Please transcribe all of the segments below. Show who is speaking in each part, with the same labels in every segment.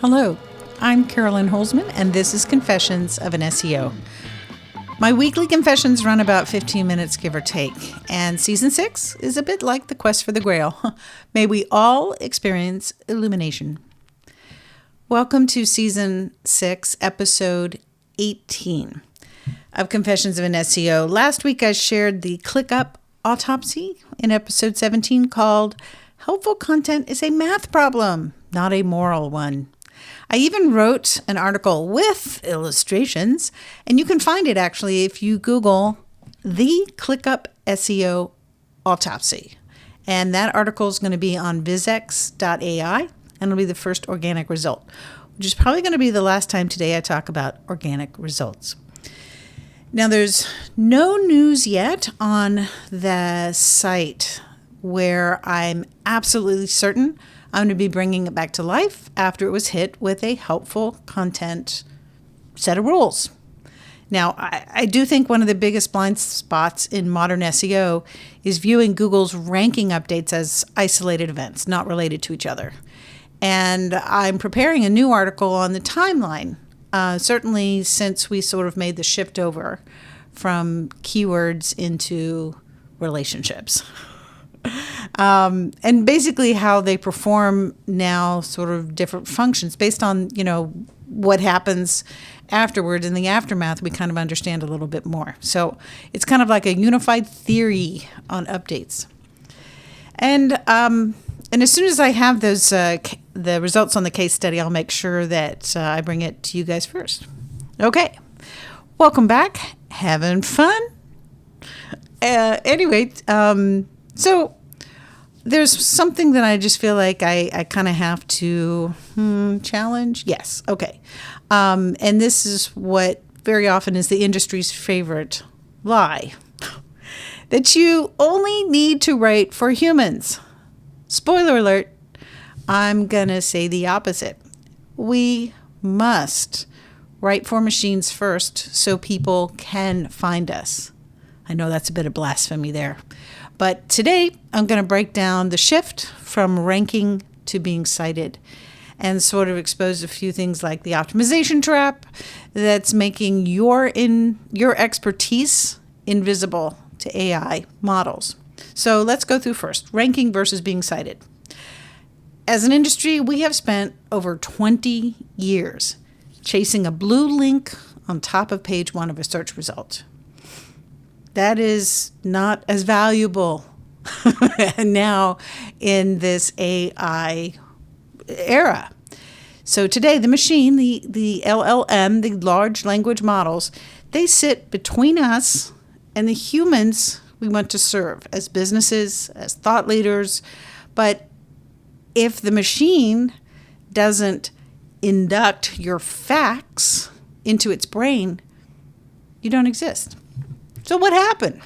Speaker 1: Hello, I'm Carolyn Holzman, and this is Confessions of an SEO. My weekly confessions run about 15 minutes, give or take, and Season 6 is a bit like the quest for the Grail. May we all experience illumination. Welcome to Season 6, Episode 18 of Confessions of an SEO. Last week I shared the ClickUp autopsy in Episode 17 called Helpful Content is a Math Problem, Not a Moral One. I even wrote an article with illustrations, and you can find it actually if you Google the ClickUp SEO autopsy. And that article is going to be on bizx.ai, and it'll be the first organic result, which is probably going to be the last time today I talk about organic results. Now, there's no news yet on the site where I'm absolutely certain I'm going to be bringing it back to life after it was hit with a helpful content set of rules. Now, I do think one of the biggest blind spots in modern SEO is viewing Google's ranking updates as isolated events, not related to each other. And I'm preparing a new article on the timeline, certainly since we sort of made the shift over from keywords into relationships. And basically how they perform now, sort of different functions based on, what happens afterwards. In the aftermath, we kind of understand a little bit more. So it's kind of like a unified theory on updates. And as soon as I have those the results on the case study, I'll make sure that I bring it to you guys first. Okay, welcome back. Having fun? So there's something that I just feel like I kind of have to challenge. Yes. Okay. And this is what very often is the industry's favorite lie, that you only need to write for humans. Spoiler alert, I'm going to say the opposite. We must write for machines first so people can find us. I know that's a bit of blasphemy there. But today, I'm going to break down the shift from ranking to being cited and sort of expose a few things like the optimization trap that's making your expertise invisible to AI models. So let's go through first, ranking versus being cited. As an industry, we have spent over 20 years chasing a blue link on top of page 1 of a search result. That is not as valuable now in this AI era. So today, the machine, the LLM, the large language models, they sit between us and the humans we want to serve as businesses, as thought leaders. But if the machine doesn't induct your facts into its brain, you don't exist. So what happened?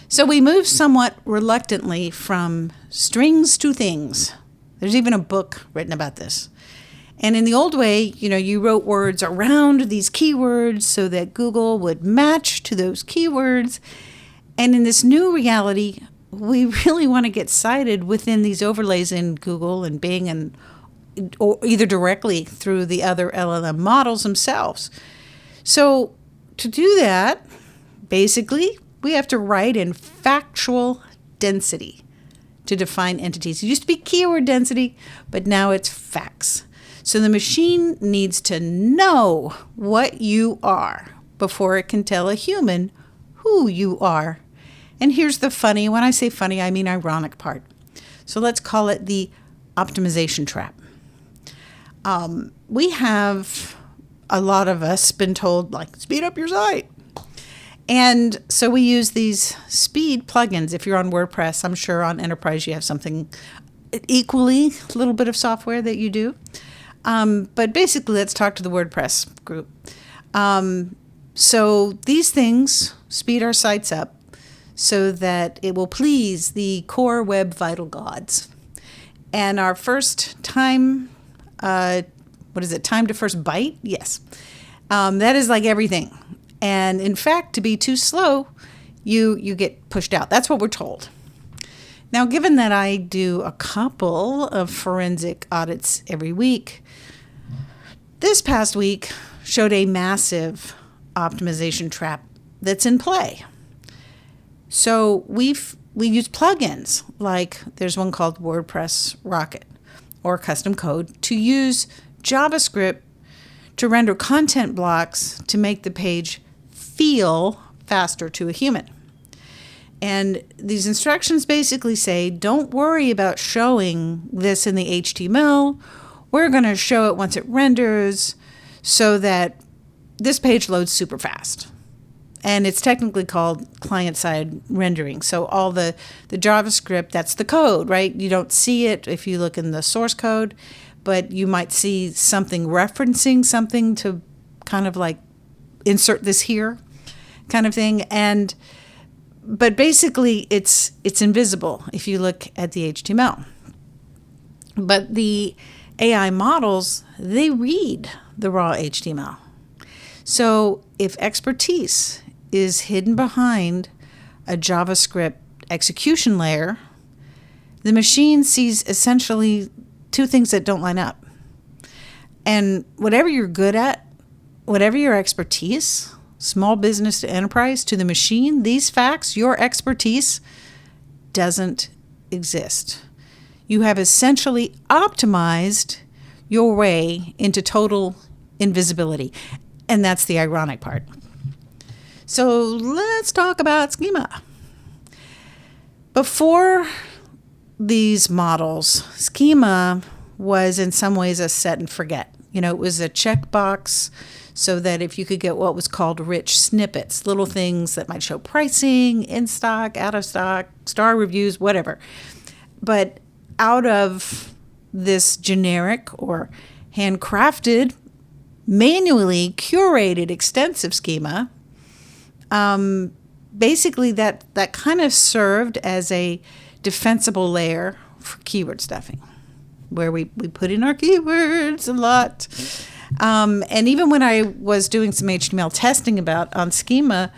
Speaker 1: So we moved somewhat reluctantly from strings to things. There's even a book written about this. And in the old way, you wrote words around these keywords so that Google would match to those keywords. And in this new reality, we really want to get cited within these overlays in Google and Bing or either directly through the other LLM models themselves. So to do that, basically, we have to write in factual density to define entities. It used to be keyword density, but now it's facts. So the machine needs to know what you are before it can tell a human who you are. And here's the funny, when I say funny, I mean ironic part. So let's call it the optimization trap. We have, a lot of us, been told, speed up your site. And so we use these speed plugins. If you're on WordPress, I'm sure on Enterprise you have something equally, a little bit of software that you do. But basically, let's talk to the WordPress group. So these things speed our sites up so that it will please the core web vital gods. And our first time, time to first byte? Yes. That is like everything. And in fact, to be too slow, you get pushed out. That's what we're told. Now, given that I do a couple of forensic audits every week, This past week showed a massive optimization trap that's in play. So we use plugins, like there's one called WordPress Rocket or custom code, to use JavaScript to render content blocks to make the page feel faster to a human. And these instructions basically say, don't worry about showing this in the HTML. We're going to show it once it renders so that this page loads super fast. And it's technically called client-side rendering. So all the JavaScript, that's the code, right? You don't see it if you look in the source code, but you might see something referencing something to kind of like insert this here kind of thing. But basically it's invisible if you look at the HTML. But the AI models, they read the raw HTML. So if expertise is hidden behind a JavaScript execution layer, the machine sees essentially two things that don't line up. And whatever you're good at, whatever your expertise, small business to enterprise, to the machine, these facts, your expertise doesn't exist. You have essentially optimized your way into total invisibility. And that's the ironic part. So let's talk about schema. Before these models, schema was in some ways a set and forget. It was a checkbox so that if you could get what was called rich snippets, little things that might show pricing, in stock, out of stock, star reviews, whatever. But out of this generic or handcrafted, manually curated extensive schema, basically that kind of served as a defensible layer for keyword stuffing, where we put in our keywords a lot. And even when I was doing some HTML testing on schema,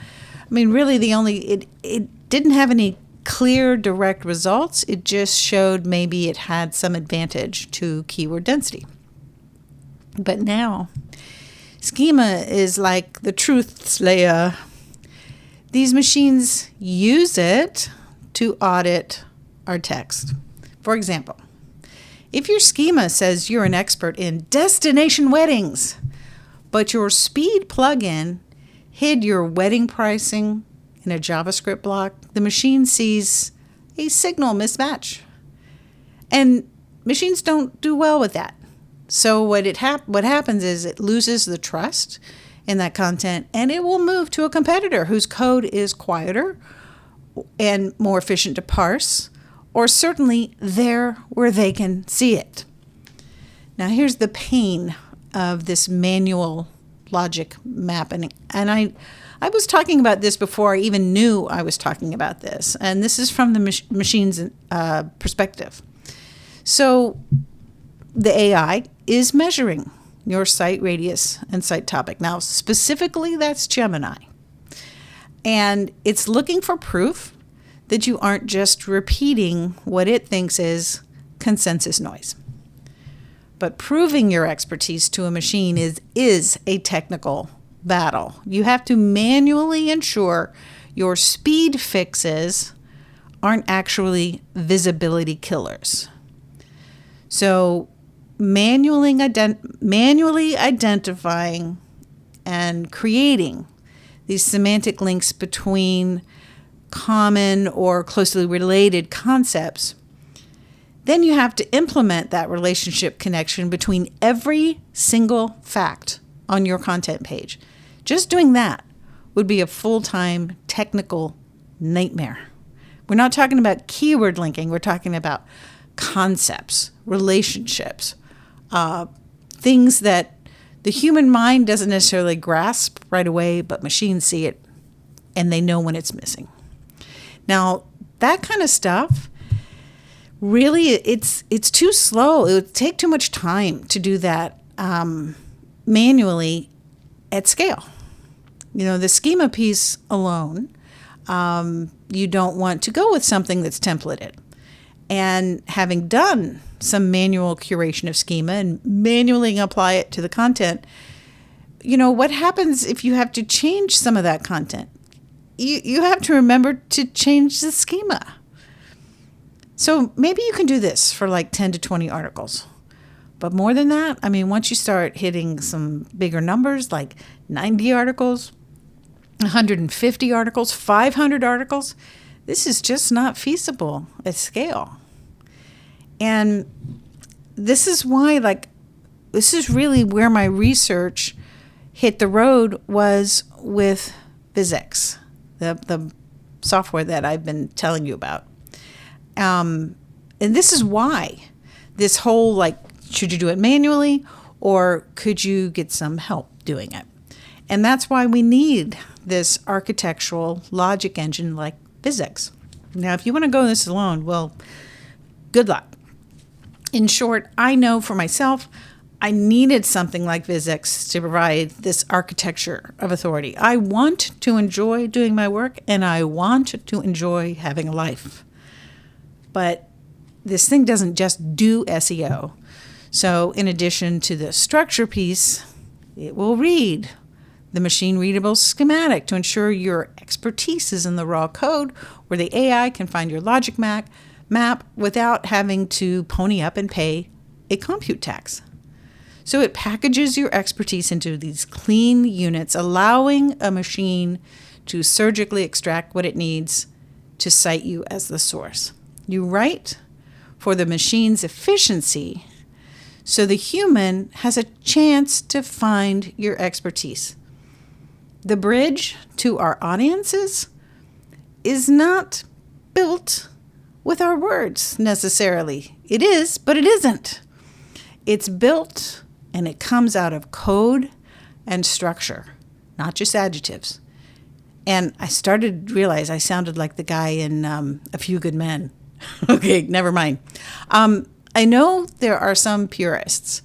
Speaker 1: really it didn't have any clear direct results. It just showed maybe it had some advantage to keyword density. But now, schema is like the truth slayer. These machines use it to audit our text. For example, if your schema says you're an expert in destination weddings, but your speed plugin hid your wedding pricing in a JavaScript block, the machine sees a signal mismatch. And machines don't do well with that. So what happens is it loses the trust in that content, and it will move to a competitor whose code is quieter and more efficient to parse, or certainly there where they can see it. Now here's the pain of this manual logic mapping. And I was talking about this before I even knew I was talking about this. And this is from the machine's perspective. So the AI is measuring your site radius and site topic. Now, specifically, that's Gemini. And it's looking for proof that you aren't just repeating what it thinks is consensus noise. But proving your expertise to a machine is a technical battle. You have to manually ensure your speed fixes aren't actually visibility killers. So manually identifying and creating these semantic links between common or closely related concepts, then you have to implement that relationship connection between every single fact on your content page. Just doing that would be a full-time technical nightmare. We're not talking about keyword linking. We're talking about concepts, relationships, things that the human mind doesn't necessarily grasp right away, but machines see it and they know when it's missing. Now, that kind of stuff, really, it's too slow. It would take too much time to do that manually at scale. The schema piece alone, you don't want to go with something that's templated. And having done some manual curation of schema and manually apply it to the content, what happens if you have to change some of that content? You have to remember to change the schema. So maybe you can do this for like 10 to 20 articles. But more than that, once you start hitting some bigger numbers like 90 articles, 150 articles, 500 articles, this is just not feasible at scale. And this is why, this is really where my research hit the road, was with BizX, the software that I've been telling you about. And this is why this whole, should you do it manually or could you get some help doing it? And that's why we need this architectural logic engine like BizX. Now, if you want to go this alone, well, good luck. In short, I know for myself, I needed something like BizX to provide this architecture of authority. I want to enjoy doing my work, and I want to enjoy having a life. But this thing doesn't just do SEO. So in addition to the structure piece, it will read the machine-readable schematic to ensure your expertise is in the raw code where the AI can find your logic map without having to pony up and pay a compute tax. So it packages your expertise into these clean units, allowing a machine to surgically extract what it needs to cite you as the source. You write for the machine's efficiency, so the human has a chance to find your expertise. The bridge to our audiences is not built with our words necessarily. It is, but it isn't. It's built and it comes out of code and structure, not just adjectives. And I started to realize I sounded like the guy in A Few Good Men. Okay, never mind. I know there are some purists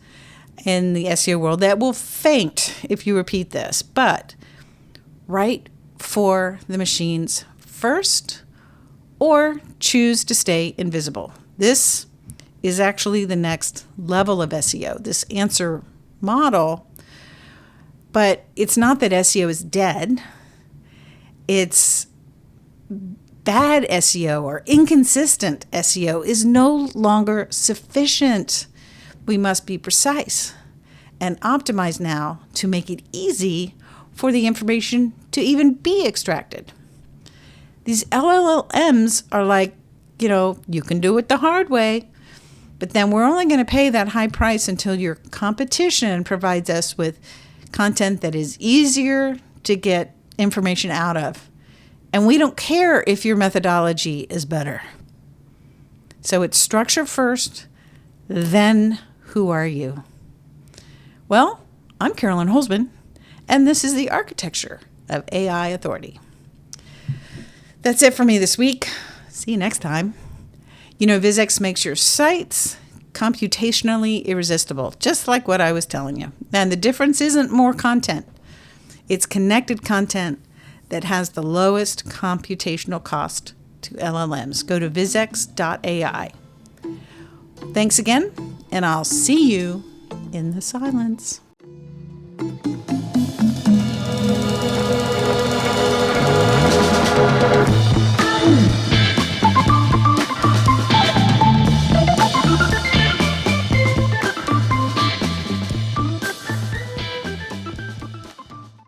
Speaker 1: in the SEO world that will faint if you repeat this, but write for the machines first or choose to stay invisible. This is actually the next level of SEO, this answer model. But it's not that SEO is dead. It's bad SEO or inconsistent SEO is no longer sufficient. We must be precise and optimize now to make it easy for the information to even be extracted. These LLMs are like, you can do it the hard way, but then we're only going to pay that high price until your competition provides us with content that is easier to get information out of. And we don't care if your methodology is better. So it's structure first, then who are you? Well, I'm Carolyn Holzman, and this is the architecture of AI authority. That's it for me this week. See you next time. BizX makes your sites computationally irresistible, just like what I was telling you. And the difference isn't more content. It's connected content that has the lowest computational cost to LLMs. Go to bizx.ai. Thanks again, and I'll see you in the silence.